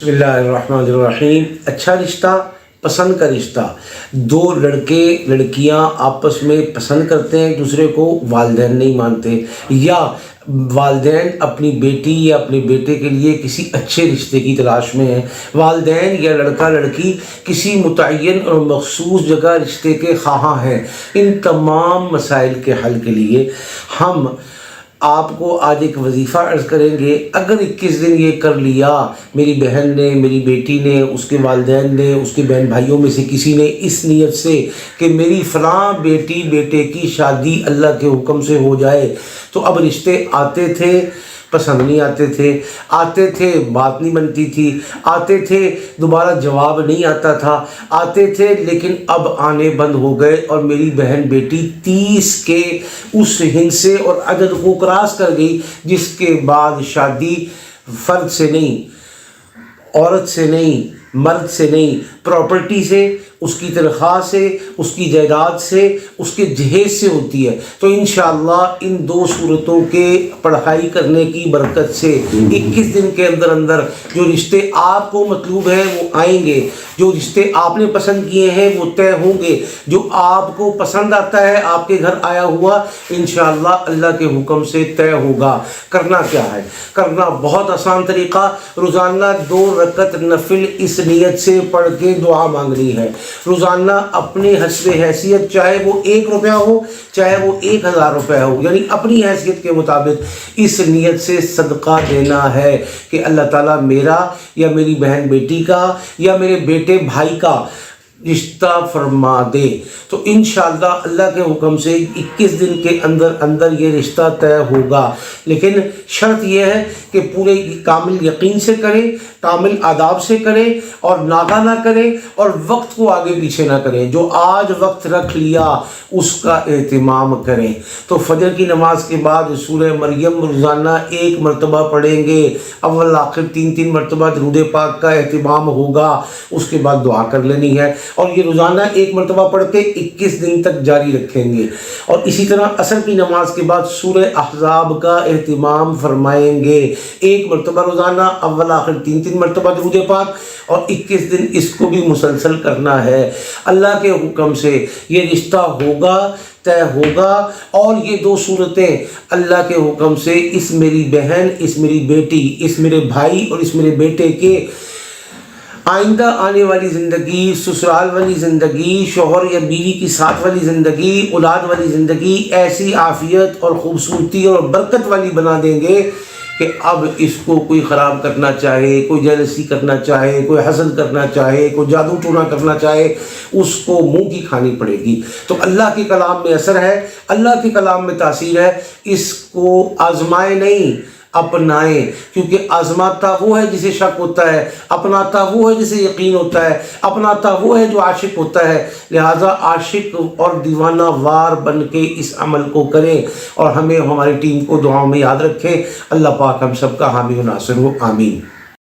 बिस्मिल्लाहिर्रहमानिर्रहीम। अच्छा रिश्ता, पसंद का रिश्ता। दो लड़के लड़कियां आपस में पसंद करते हैं एक दूसरे को, वालिदैन नहीं मानते, या वालिदैन अपनी बेटी या अपने बेटे के लिए किसी अच्छे रिश्ते की तलाश में हैं। वालिदैन या लड़का लड़की किसी मुतय्यन और मखसूस जगह रिश्ते के ख़्वाहां हैं। इन तमाम मसाइल के हल के लिए हम आपको आज एक वजीफ़ा अर्ज़ करेंगे। अगर 21 दिन ये कर लिया, मेरी बहन ने, मेरी बेटी ने, उसके वालिदैन ने, उसके बहन भाइयों में से किसी ने इस नीयत से कि मेरी फ़लाँ बेटी बेटे की शादी अल्लाह के हुक्म से हो जाए, तो अब रिश्ते आते थे, पसंद नहीं आते थे, बात नहीं बनती थी, आते थे, दोबारा जवाब नहीं आता था, आते थे, लेकिन अब आने बंद हो गए और मेरी बहन बेटी 30 के उस हिंसे और अदद को क्रॉस कर गई जिसके बाद शादी फर्द से नहीं, औरत से नहीं, मर्द से नहीं, प्रॉपर्टी से, उसकी तनख्वाह से, उसकी जायदाद से, उसके जहेज से होती है। तो इंशाअल्लाह इन दो सूरतों के पढ़ाई करने की बरकत से 21 दिन के अंदर अंदर जो रिश्ते आपको मतलूब हैं वो आएंगे, जो रिश्ते आपने पसंद किए हैं वो तय होंगे, जो आपको पसंद आता है आपके घर आया हुआ इंशाअल्लाह अल्लाह के हुक्म से तय होगा। करना क्या है? करना बहुत आसान तरीक़ा, रोज़ाना 2 रकत नफिल इस नीयत से पढ़ के दुआ मांगनी है। रोज़ाना अपने हस्बे हैसियत, चाहे वो 1 रुपया हो, चाहे वो 1000 रुपया हो, यानी अपनी हैसियत के मुताबिक इस नीयत से सदका देना है कि अल्लाह ताला मेरा या मेरी बहन बेटी का या मेरे बेटे भाई का रिश्ता फरमा दे। तो इंशाअल्लाह अल्लाह के हुक्म से 21 दिन के अंदर अंदर ये रिश्ता तय होगा। लेकिन शर्त यह है कि पूरे कामिल यकीन से करें, कामिल आदाब से करें और नागा ना करें और वक्त को आगे पीछे ना करें। जो आज वक्त रख लिया उसका एहतिमाम करें। तो फजर की नमाज के बाद सूरह मरियम रोज़ाना 1 मरतबा पढ़ेंगे, अव्वल आखिर 3 मरतबा दरूद पाक का एहतिमाम होगा, उसके बाद दुआ कर लेनी है और ये रोज़ाना 1 मरतबा पढ़ के 21 दिन तक जारी रखेंगे। और इसी तरह असर की नमाज के बाद सूरह अहज़ाब का एहतिमाम फरमाएंगे, 1 मरतबा रोज़ाना, अव्वल आखिर 3 मरतबा दरूद पाक, और 21 दिन इसको भी मुसलसल करना है। अल्लाह के हुक्म से ये रिश्ता होगा, तय होगा। और ये 2 सूरतें अल्लाह के हुक्म से इस मेरी बहन, इस मेरी बेटी, इस मेरे भाई और इस मेरे बेटे के आइंदा आने वाली ज़िंदगी, ससुराल वाली ज़िंदगी, शोहर या बीवी की साथ वाली ज़िंदगी, औलाद वाली ज़िंदगी ऐसी आफ़ियत और ख़ूबसूरती और बरकत वाली बना देंगे कि अब इसको कोई ख़राब करना चाहे, कोई जेलसी करना चाहे, कोई हसद करना चाहे, कोई जादू टोना करना चाहे, उसको मुंह की खानी पड़ेगी। तो अल्लाह के कलाम में असर है, अल्लाह के कलाम में तासीर है, इसको आजमाए नहीं अपनाएं। क्योंकि आजमाता वो है जिसे शक होता है, अपनाता वो है जिसे यकीन होता है, अपनाता वो है जो आशिक होता है। लिहाजा आशिक और दीवाना वार बन के इस अमल को करें और हमें, हमारी टीम को दुआओं में याद रखें। अल्लाह पाक हम सबका हामी व नासिर हो, आमीन।